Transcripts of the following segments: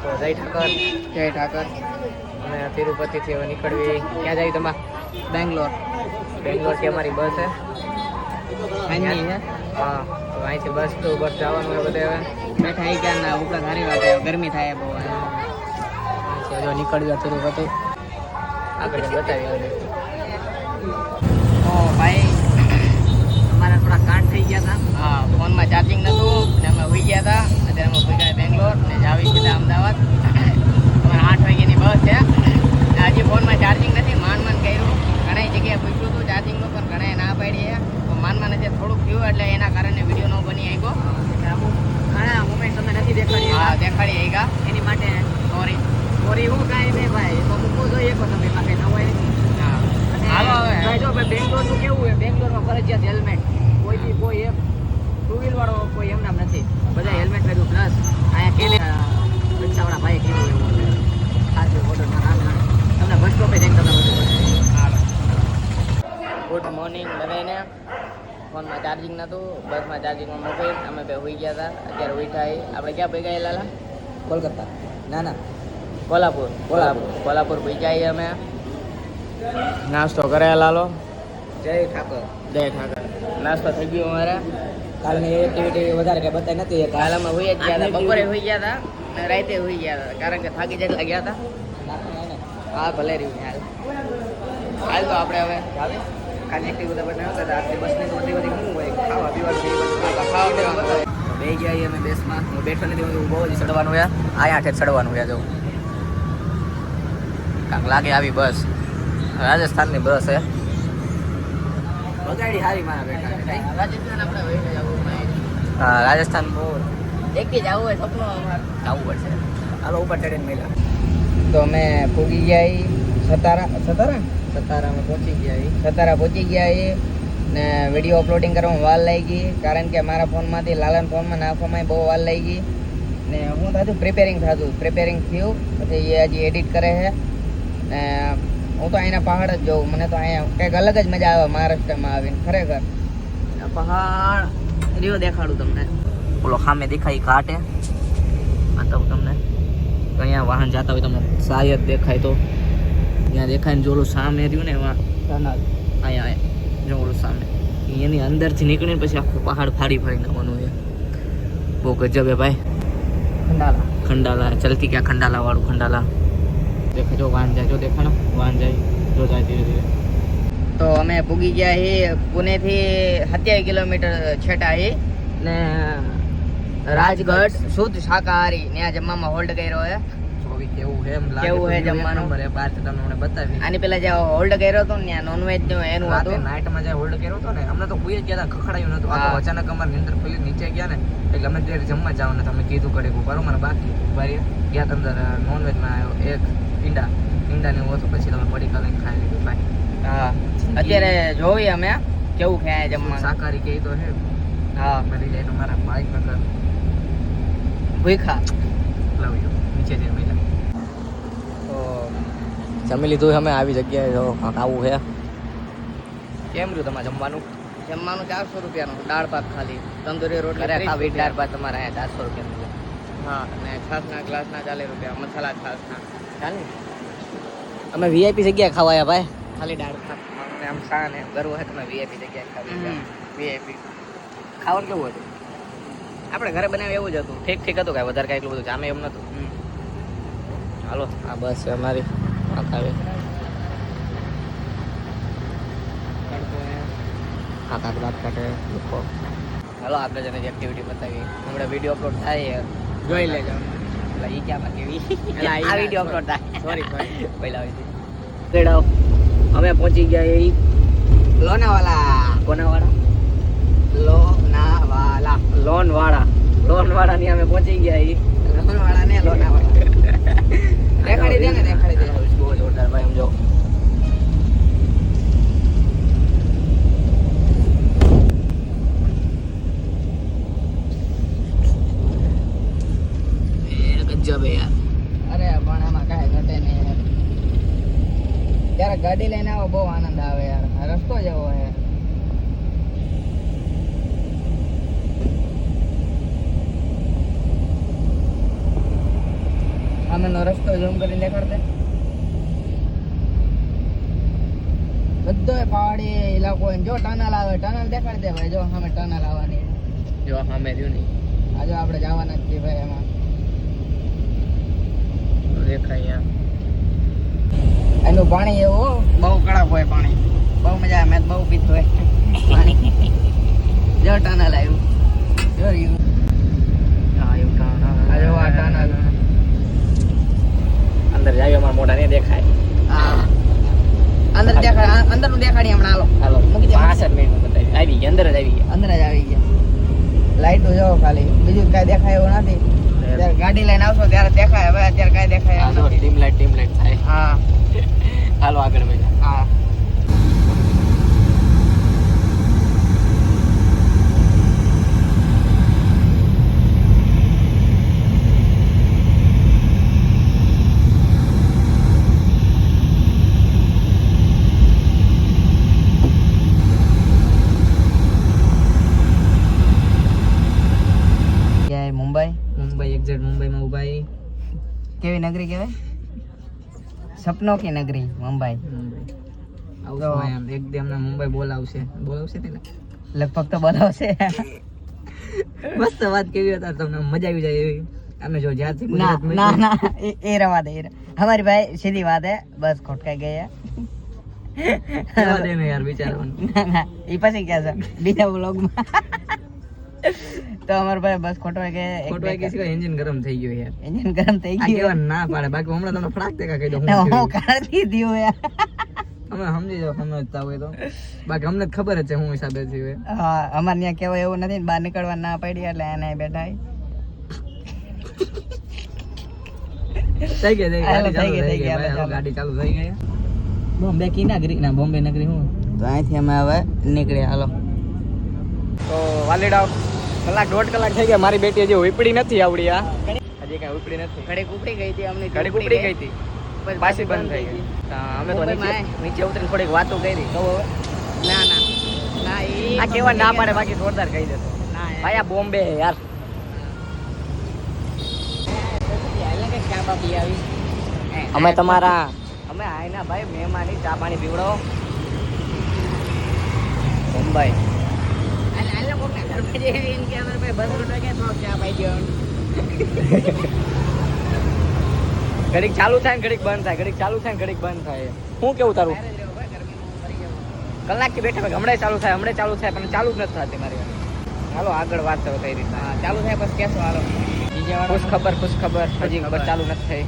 તો જય ઠાકર અમે તિરુપતિથી હવે નીકળવી ક્યાં જાય તમારે બેંગ્લોરથી અમારી બસ છે હા તો અહીંથી બસ તો બસ જવાનું હોય બધે હવે બેઠા આવી ગયા ના ઉપરા સારી વાત ગરમી થાય બહુ જો નીકળ્યા તિરુપતિ આગળ બતાવી ભાઈ અમારા થોડા કાંડ થઈ ગયા હતા હા ફોનમાં ચાર્જિંગ નહોતું અને અમે હોઈ ગયા હતા અત્યારે અમે ભેગા બેંગ્લોર ને જાવી સીધા અમદાવાદ અમારે 8 વાગ્યાની બસ છે હજી ફોનમાં ચાર્જિંગ નથી માંડ કર્યું ઘણી જગ્યાએ પૂછ્યું હતું ચાર્જિંગનું પણ ઘણા ના પાડી તો માંડ નથી થોડુંક થયું એટલે એના કારણે વિડીયો ન બની આવ્યો અમુક ઘણા મોમેન્ટ તમે નથી દેખાડી હા દેખાડી આવ્યા એની માટે સોરી હું કાંઈ નહીં ભાઈ તો મૂકવું જોઈએ તમે એમાં કંઈ નવાય નથી હાલો હવે જો ભાઈ બેંગ્લોરનું કેવું હોય બેંગ્લોરમાં ફરજિયાત હેલ્મેટ કોઈ એક ટુ વ્હીલ વાળો કોઈ એમ નામ નથી બધા હેલ્મેટ પહેર્યું પ્લસ અહીંયા કેને રિક્ષાવાળા ભાઈ કીધું એવું ખાસ ઓર્ડરના નામ તમને બસ સ્ટોપે જઈને તમને બધું હાલો ગુડ મોર્નિંગ બધાને ફોનમાં ચાર્જિંગ નહોતું બસમાં ચાર્જિંગમાં મોબાઈલ અમે બે હોઈ ગયા હતા અત્યારે ઉઠા આપણે ક્યાં ભેગા લાલા કોલકાતા ના કોલ્હાપુર ભેગા અમે નાસ્તો કરે લાલો જય ઠાકર નાસ્તો થઈ ગયો અમારે કાલની એક્ટિવિટી વધારે કંઈ બતાવી નથી કાલ અમે હોઈ જ ગયા હતા બપોરે હોઈ ગયા હતા અને રાતે હોઈ ગયા હતા કારણ કે થાકી જેટલા ગયા હતા હા ભલે રહ્યું હાલ તો આપણે હવે કાલની એક્ટિવિટી બનાવ્યો હતા આપણી બસની તો બધી શું હોય ખાવા પીવાનું બે ગયા અમે બેસમાં હું બેઠો નથી બહુ જ ચડવાનું હોય અહીંયા ઠેર ચડવાનું હોય જવું કાંક લાગે આવી બસ રાજસ્થાનની બસ છે બગાડી હારી મારા બેટા રાજસ્થાન આપણે હા રાજસ્થાન બહુ એકથી જવું હોય સપનું જવું પડશે હાલો ઉપર ચડીને મળ્યા તો અમે પૂગી ગયા સતારામાં પહોંચી ગયા એ ને વિડીયો અપલોડિંગ કરવામાં વાર લાગી ગઈ કારણ કે મારા ફોનમાંથી લાલન ફોનમાં નાખવામાં બહુ વાર લાગી ગઈ ને હું થતું પ્રિપેરિંગ થયું પછી એ હજી એડિટ કરે છે ને હું તો અહીંના પહાડ જ જોઉં મને તો અહીંયા કંઈક અલગ જ મજા આવે મહારાષ્ટ્રમાં આવીને ખરેખર પહાડ રહ્યો દેખાડું તમને બોલો સામે દેખાય ઘાટે બતાવું તમને તો અહીંયા વાહન જતા હોય તમને શાયદ દેખાય તો ત્યાં દેખાય ને જોલું સામે રહ્યું ને એમાં અહીંયા જોલું સામે એની અંદરથી નીકળીને પછી આખું પહાડ ફાડી નાખવાનું છે બહુ ગજબ હે ભાઈ ખંડાલા ચલતી ક્યાં ખંડાલા વાળું ખંડાલા દેખાય જો વાહન જાય જો દેખાણો વાહન જાય જો જાય ધીરે ધીરે તો અમે પૂગી ગયા એ પુણેથી 27 કિલોમીટર છેટા એ ને રાજગઢ શુદ્ધ શાકાહારી ત્યાં જમવામાં હોલ્ડ કર્યો છે કેવું હે જમવાનું આની પેલા જે હોલ્ડ કર્યો હતો ને ત્યાં નોનવેજ એનું હતું નાઇટમાં જે હોલ્ડ કર્યો હતો ને અમને તો કોઈ જ ગયા ખખડાયું નતું અચાનક અમારે નીંદર ખુલી નીચે ગયા ને એટલે અમે ત્યારે જમવા જવાનું તમે કીધું કરે બરોબર બાકી ઉભારી ગયા અંદર નોનવેજમાં આવ્યો એક ઈંડાને એવું હતું પછી તમે પડી કાલે ખાઈ લીધું ભાઈ હા અત્યારે જોઈએ અમે કેવું ખાય જમવા શાકાહારી કે તો હે હા મળી જાય તો મારા બાઈક નગર ભૂખા લવ યુ નીચે જઈને મળ્યા તો જમી લીધું અમે આવી જગ્યાએ જો આવું છે કેમ રહ્યું તમારે જમવાનું 400 રૂપિયાનું દાળ ભાત ખાલી તંદુરી રોટલી ખાવી દાળ ભાત તમારે અહીંયા 400 રૂપિયાનું હા અને છાસના ગ્લાસના 40 રૂપિયા મસાલા છાસના ચાલે અમે વીઆઈપી જગ્યાએ ખાવાયા ભાઈ ખાલી દાળ ભાત આમ શા ને ગરવ હોય તમે વીઆઈપી જગ્યાએ ખાવી વીઆઈપી ખાવાનું કેવું હતું આપણે ઘરે બનાવ્યું એવું જ હતું ઠીક હતું કાંઈ વધારે કાંઈ એટલું બધું જામે એમ નહોતું હાલો આ બસ છે અમારી આવે કાકા વાત કાઢે લોકો હાલો આપણે જેને એક્ટિવિટી બતાવી હમણાં વિડીયો અપલોડ થાય જોઈ લેજો એટલે એ ક્યાં કેવી આ વિડીયો અપલોડ થાય સોરી પહેલા અમે પહોંચી ગયા એ લોનવાળા ની અમે પહોંચી ગયા એ લોનાવાળા દેખાડી દે બહુ જોરદાર ભાઈ સમજો ગજબ યાર અરે પણ આમાં કાંઈ ઘટે નહીં યાર ત્યારે ગાડી લઈને આવો બહુ આનંદ આવે યાર રસ્તો જેવો છે સામેનો રસ્તો ઝૂમ કરીને દેખાડતે. બધો પહાડી ઇલાકો જો ટનલ આવે, ટનલ દેખાડી દે ભાઈ. જો સામે ટનલ આવવાની, જો સામે રહ્યું નહીં. આ જો આપણે જવાના જ છીએ ભાઈ એમાં. દેખાય એનું પાણી એવું બહુ કડક હોય પાણી, બહુ મજા આવે. મેં બહુ પીધું હોય પાણી. જો ટનલ આવ્યું, જો રહ્યું. હા એવું ટનલ. આ જો આ ટનલ. અંદર જાય અમારા મોઢા નહીં દેખાય. હા અંદર દેખાડ, અંદર નું દેખાડી હમણાં. હાલો હાલો મૂકી દે. 65 મિનિટ બતાવી. આવી ગયા અંદર જ આવી ગયા. અંદર જ આવી ગયા. લાઈટો જો ખાલી, બીજું કઈ દેખાય એવું નથી. ત્યારે ગાડી લઈને આવશો ત્યારે દેખાય, હવે અત્યારે કઈ દેખાય હા એવું જો નથી. ડીમ લાઈટ થાય. હા હાલો આગળ ભાઈ. હા. મુંબઈ એક્ઝેક્ટ મુંબઈમાં ઉભા છે. કેવી નગરી કહેવાય? સપનો કી નગરી મુંબઈ. આવશો એમ એકદમ ના મુંબઈ બોલાવશે તેને લગભગ તો બોલાવશે. મસ્ત વાત કેવી હતા તમને મજા આવી જાય એવી. અમે જો જ્યારથી ના ના ના એ રવા દે. हमारी भाई सीधी बात है, बस ખોટકાઈ ગઈ જવા દે ને યાર બિચારાઓને. ના ના એ પછી ક્યાં છે બીજા વ્લોગમાં. તો અમારો ભાઈ બસ ખોટવાઈ ગયા. ખોટવાઈ ગઈ છે, એન્જિન ગરમ થઈ ગયું યાર. એન્જિન ગરમ થઈ આ ગયું. કહેવાનું ના પાડે, બાકી હમણાં તમને ફડાક દેખા કહી દો. હું કાઢી દીધું યાર. અમે સમજી જાવ સમજતા હોય તો, બાકી અમને જ ખબર જ છે હું હિસાબે થયું. હા અમારે ત્યાં કેવું એવું નથી, બહાર નીકળવા ના પડી એટલે એને બેઠા. થઈ ગઈ હાલો, ગાડી થઈ ગઈ, ચાલુ થઈ ગઈ હાલો, ભાઈ. ગાડી ચાલુ થઈ ગઈ. બોમ્બે કી નગરી ના બોમ્બે નગરી હું તો અહીંથી અમે હવે નીકળ્યા. હાલો તો વાલીડા કલાક 1.5 કલાક થઈ ગયા. મારી બેટી હજી ઉપડી નથી આવડી. આ હજી કઈ ઉપડી નથી. ઘડીક ઉપડી ગઈ હતી અમને. ઘડીક ઉપડી ગઈ હતી, પાછી બંધ થઈ ગઈ. અમે તો નીચે ઉતરીને થોડીક વાતો કરી. કહો હવે. ના ના ના આ કેવા ના પાડે, બાકી જોરદાર કહી દેતો ના ભાઈ. આ બોમ્બે યાર. અમે તમારા આયના ભાઈ મહેમાની ચા પાણી પીવડાવો. મુંબઈ ઘડીક ચાલુ થાય ને ઘડીક બંધ થાય, ઘડીક ચાલુ થાય ને ઘડીક બંધ થાય. શું કેવું તારું? કલાકથી બેઠા ભાઈ. હમણાં ચાલુ થાય પણ ચાલુ જ નથી થતી મારી. હાલો આગળ વાત કરો કઈ રીતના ચાલુ થાય પછી કેશો. હાલો ખુશ ખબર હજી ખબર ચાલુ નથી થઈ.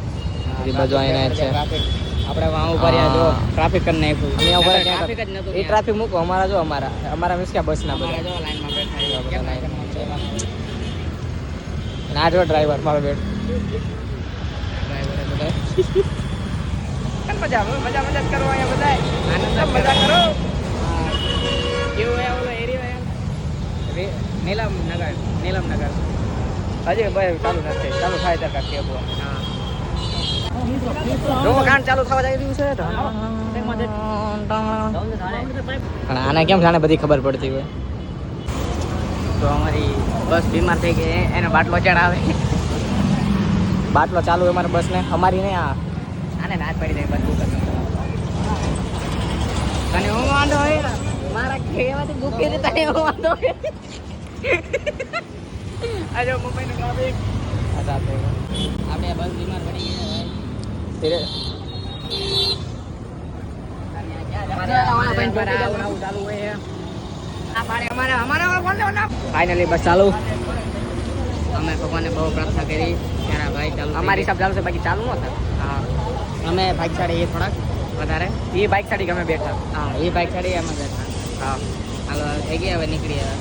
હજી બધું અહીંયા છે. આપણે વાં ઉપર જો ટ્રાફિક કરી નાખ્યું. અહીંયા ઉપર ટ્રાફિક જ નતું. એ ટ્રાફિક મૂકો. અમારા મીન્સ કે બસ ના બધા જો લાઈનમાં બેઠા. ના જો ડ્રાઈવર મારો બેટ. મજા જ કરો અહીંયા બધા. આનંદ મજા કરો. કેવું હોય ઓલો એરિયો નીલમનગર હજી ભાઈ ચાલુ નથી. ચાલુ થાય ત્યારે કાંઈ કેવું. જો કાન ચાલુ થવા જઈ રહ્યું છે. પણ આને કેમ જાણે બધી ખબર પડતી હોય. તો અમારી બસ બીમાર થઈ ગઈ, એને બાટલો ચડાવે. બાટલો ચાલુ હોય અમારી બસ ને, અમારી નહીં. આને નાચ પડી જાય બસ. તને હું વાંધો હોય મારા કહેવાથી ભૂખી છે. તને હું વાંધો હોય. આજો મુંબઈનું ટ્રાફિક. આપણે બસ બીમાર પડી ગયા. ફાઇનલી બસ ચાલુ. અમે ભગવાનને બહુ પ્રાર્થના કરી ત્યારે ભાઈ ચાલુ. અમારી હિસાબ ચાલુ છે, બાકી ચાલુ ન થાય. હા અમે બાઇક સાડી એ થોડાક વધારે. એ બાઇક સાડી ગમે બેઠા. હા એ બાઇક સાડી એમાં બેઠા. હા હાલો થઈ ગયા, હવે નીકળી. હવે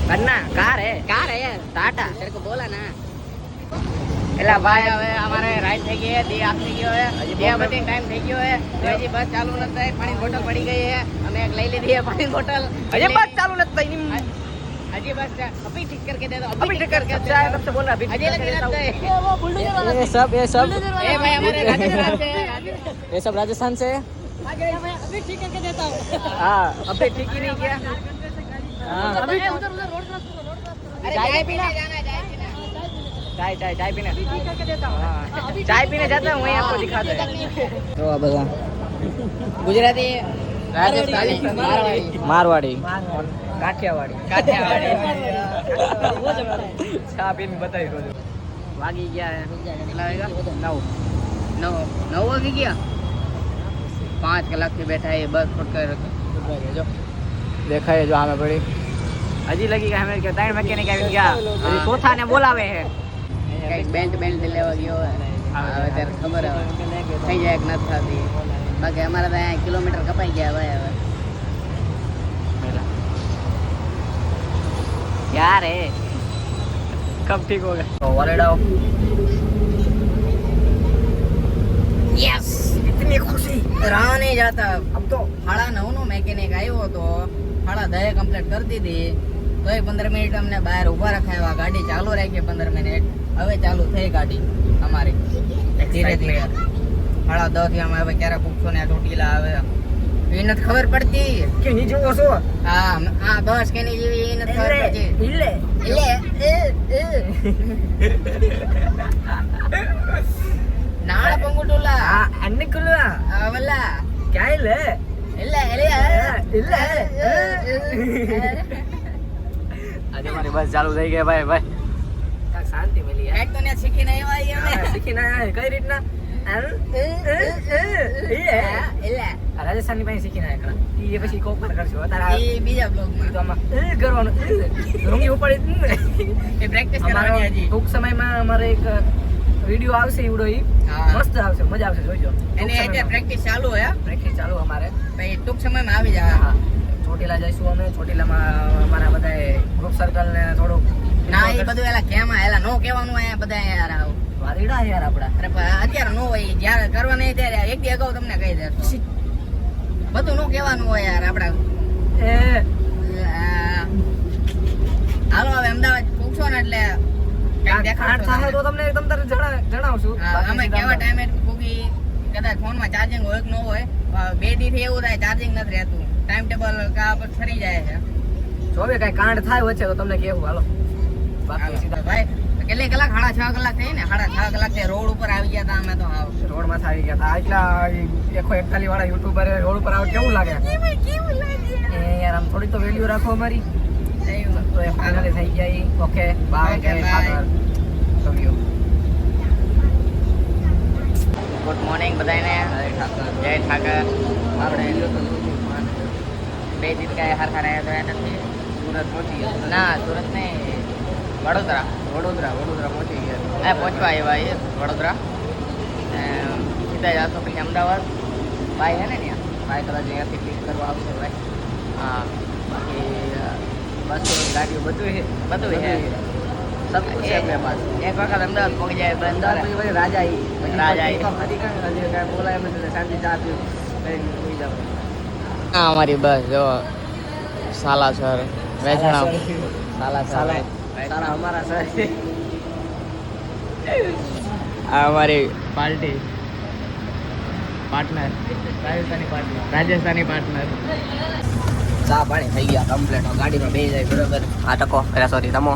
કરના કાર હે टाटा तेरे को बोला ना. એટલે ભાઈ હવે અમારે રાઈડ થઈ ગઈ છે. દી આપ થઈ ગયો છે. હજી બધી ટાઈમ થઈ ગયો છે. હજી બસ ચાલુ નથી થઈ. પાણી બોટલ પડી ગઈ છે. અમે એક લઈ લીધી છે પાણી બોટલ. હજી બસ ચાલુ નથી થઈ. હજી બસ અભી ઠીક करके दे दो. अभी ठीक करके अच्छा है, तब से बोल रहा अभी हजी लगी ठीक नहीं करके वो बुलडोजर वाला ये सब ए भाई हमारे राजस्थान से ये सब राजस्थान से अभी ठीक करके देता हूँ. हाँ अभी ठीक ही नहीं किया. हाँ अभी उधर रोड क्रॉस करो. अरे चाय पीना जाना है, चाय पीना. चाय पीने चाय पीने जाता हूँ वहीं आपको दिखाते हैं તો આ બધા ગુજરાતી રાજસ્થાની मारवाड़ी काठियावाड़ी ચા પીને બતાવી દો વાગી ગયા કેટલા વાગ્યા 9 વાગી ગયા 5 કલાકથી બેઠા એ બસ ફટકાઈ જો દેખાય જો આમે પડી હજી લગી ગયા અમે કે ત્રણ મેકેનિક આવી ગયા હજી ચોથા ને બોલાવે છે કઈક બેલ્ટ લેવા ગયો હવે ત્યારે ખબર હવે થઈ જાય કે નથી થતી બાકી અમારે તો અહીંયા કિલોમીટર કપાઈ ગયા ભાઈ હવે यार है कब ठीक होगा तो वालेडाओ यस इतनी खुशी रहा नहीं जाता अब तो 9:30 નો મેકેનિક આવ્યો તો 10:30 કમ્પ્લીટ કરી દીધી તોય 15 મિનિટ અમને બહાર ઊભા રખાયા ગાડી ચાલુ રાખી 15 મિનિટ હવે ચાલુ થઈ ગાડી અમારી ધીરે ધીરે 10:30 થી અમે હવે ક્યારે પૂછો ને ચોટીલા આવે એ નથી ખબર પડતી કે ની જોવો છો હા બસ કે ની જેવી એ નથી ખબર પડતી નાળ પંગુટુલા અન્નકુલા આવલા ક્યાં લે આજે મારી બસ ચાલુ થઈ ગઈ ભાઈ ભાઈ શાંતિ મળી યાર તો ને શીખીને આવ્યા અમે શીખીને આવ્યા કઈ રીતના રાજસ્થાની પાસે શીખીને આવ્યા એ પછી કોપર કરશો અત્યારે એ બીજા બ્લોગમાં તો આમાં કરવાનું રૂંગી ઉપાડી એ પ્રેક્ટિસ કરવાની હજી ટૂંક સમયમાં અમારે એક વિડિયો આવશે ઈવડો ઈ મસ્ત આવશે મજા આવશે જોજો એને એટલે પ્રેક્ટિસ ચાલુ હે પ્રેક્ટિસ ચાલુ અમારે પછી ટૂંક સમયમાં આવી જાય હા ચોટીલા જઈશું અમે ચોટીલામાં અમારા બધા ગ્રુપ સર્કલ ને થોડુંક ના એ બધું એલા કેમાં એલા નો કહેવાનું આયા બધા યાર આવ વારીડા યાર આપડા અરે અત્યારે નો હોય જ્યારે કરવા નહીં ત્યારે એક દી અગાઉ તમને કહી દેશો બધું નો કહેવાનું હોય યાર આપડા હાલો હવે અમદાવાદ પૂછો ને એટલે તો તમને જણાવશું અમે કેવા ટાઈમે પૂગી કદાચ ફોનમાં ચાર્જિંગ હોય કે ન હોય 2 દી એવું થાય ચાર્જિંગ નથી રહેતું ટાઈમ ટેબલ કા પર ફરી જાય છે જો હવે કઈ કાંડ થાય વચ્ચે તો તમને કેવું હાલો બાકી સીધા ભાઈ કેટલી કલાક 6.5 કલાક થઈ ને 6.5 કલાક થી રોડ ઉપર આવી ગયા હતા અમે તો રોડ માં આવી ગયા હતા એટલા 141 વાળા યુટ્યુબર રોડ ઉપર આવે કેવું લાગે એ યાર આમ થોડી તો વેલ્યુ રાખો અમારી તો એ ફાઇનલી થઈ ગયા okay bye love you good morning બધાને જય ઠાકર આપણે 2 દિન કાંઈ હરખા રહ્યા તો નથી સુરત પહોંચી ગયા ના સુરત નહીં વડોદરા પહોંચી ગયા હા પહોંચવા આવ્યા એ વડોદરા સીધા જશો પછી અમદાવાદ ભાઈ હે ને ત્યાં ભાઈ કદાચ અહીંયાથી પિક કરવા આવશે ભાઈ હા બાકી બસો ગાડીઓ બધું છે સબ કુછ છે अपने पास एक वक्त अहमदाबाद पहुंच जाए अहमदाबाद પછી રાજા બોલાય મને શાંતિ ચા પી જાવ હા અમારી બસ જો સાલાસર વેચણા સાલા અમારા સર આ અમારી પાર્ટી પાર્ટનર રાજસ્થાની પાર્ટનર ચા પાણી થઈ ગયા કમ્પ્લીટ ગાડીમાં બેસી જાય બરોબર આ ટકો સોરી તમો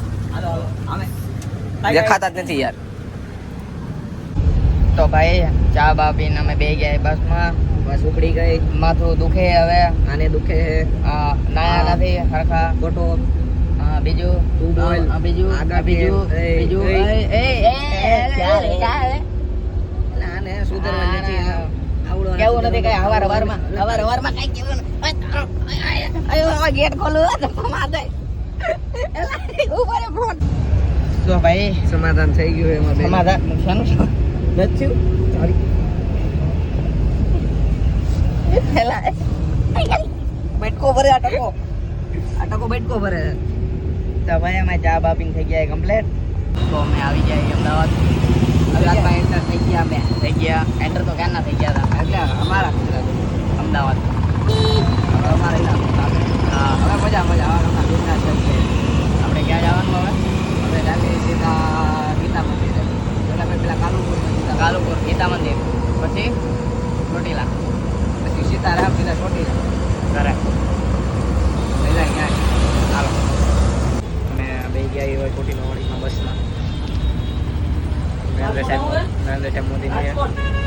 દેખાતા જ નથી યાર તો ભાઈ ચા બા પીને અમે બે ગયા બસમાં બસ ઉપડી ગઈ માથું દુખે હવે આને દુખે નાયા નથી હરખા ખોટો બીજું તું બોલ બીજું નાને સુધરવા નથી કેવું નથી કઈ હવારમાં કઈ કેવું ગેટ ખોલું ફોન તો ભાઈ સમાધાન થઈ ગયું એમાં સમાધાન શાનું નથી બેટકો ભરે આટકો બેટકો ભરે તો ભાઈ અમે ચા બાપીને થઈ ગયા કમ્પ્લીટ તો અમે આવી ગયા અમદાવાદ અમદાવાદમાં એન્ટર થઈ ગયા એન્ટર તો ક્યાં ના થઈ ગયા હતા એટલે અમારા અમદાવાદ અમારે હા હવે મજા હવે આપણે ક્યાં જવાનું હવે ડાલી સીધા ગીતા મંદિર એટલે પેલા કાલુપુર ગીતા મંદિર પછી ચોટીલા પછી સીતારામ સીધા ચોટીલા ઘરે પહેલાં ક્યાં હાલો અમે બે ગયા એ ચોટીલા વાળીમાં બસમાં નરેન્દ્ર સાહેબ મોદીની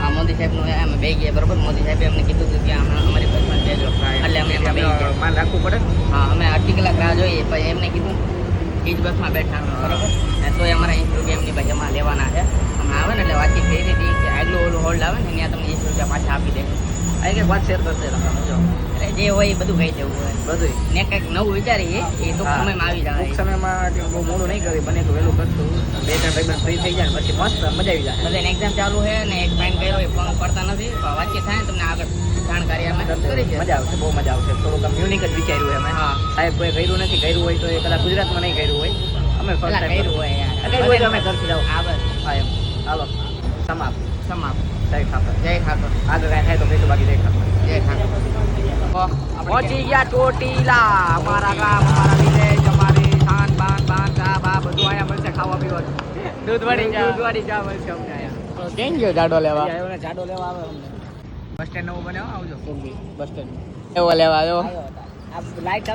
આ મોદી સાહેબનું અમે બે ગયા બરોબર. મોદી સાહેબે અમને કીધું હતું કે અમારી બસમાં બેજો એટલે અમે એમાં બેસી ગયા. માન રાખવું પડે. હા અમે અડધી કલાક રાહ જોઈએ પછી એમને કીધું એ જ બસમાં બેઠા બરોબર. ને તો અમારા 80 રૂપિયા એમની ભાઈ જમા લેવાના છે. અમે આવે ને એટલે વાતચીત કરી હતી કે આગલું ઓલું હોલ્ડ આવે ને ત્યાં તમને 80 રૂપિયા પાછા આપી દે. આ એક વાત શેર કરશે જો એટલે જે હોય એ બધું કહી દેવું હોય બધું ને કંઈક નવું વિચારીએ એ તો સમયમાં આવી ટૂંક જાય. સમયમાં બહુ મોડું નહીં કરી બને તો વહેલું કરતું 2-3 ભાઈ ફ્રી થઈ જાય પછી મસ્ત મજા આવી જાય. બધાને એક્ઝામ ચાલુ છે ને એક ફાઇન કર્યો એ ફોન કરતા નથી તો વાતચીત થાય ને તમને આગળ જાણકારી અમે કરી છે. મજા આવશે બહુ મજા આવશે. થોડુંક આમ યુનિક જ વિચાર્યું અમે. હા સાહેબ કોઈ કર્યું નથી, કર્યું હોય તો એ કદાચ ગુજરાતમાં નહીં કર્યું હોય. અમે first પેલા time કર્યું હોય યાર કર્યું હોય તો અમે કરશું જાઓ. આ બસ હા એમ હાલો સમાપ્ત. સમાપ્ત. જય ઠાકર. જય ઠાકોર. આગળ કાંઈ થાય તો કહીશું બાકી જય ઠાકર. જય ઠાકોર. પહોંચી ગયા ચોટીલા. અમારા ગામ અમારા વિલેજ અમારી શાન બાન બાન ચા બા બધું અહીંયા મળશે ખાવા પીવાનું. દૂધવાળી ચા. દૂધવાળી ચા મળશે અમને અહીંયા. કેમ ગયો જાડો લેવા આવ્યો ને જાડો લેવા આવે અમને. બસ સ્ટેન્ડ નવું બને આવજો. બસ સ્ટેન્ડ એવો લેવા આવ્યો. આ લાઈટ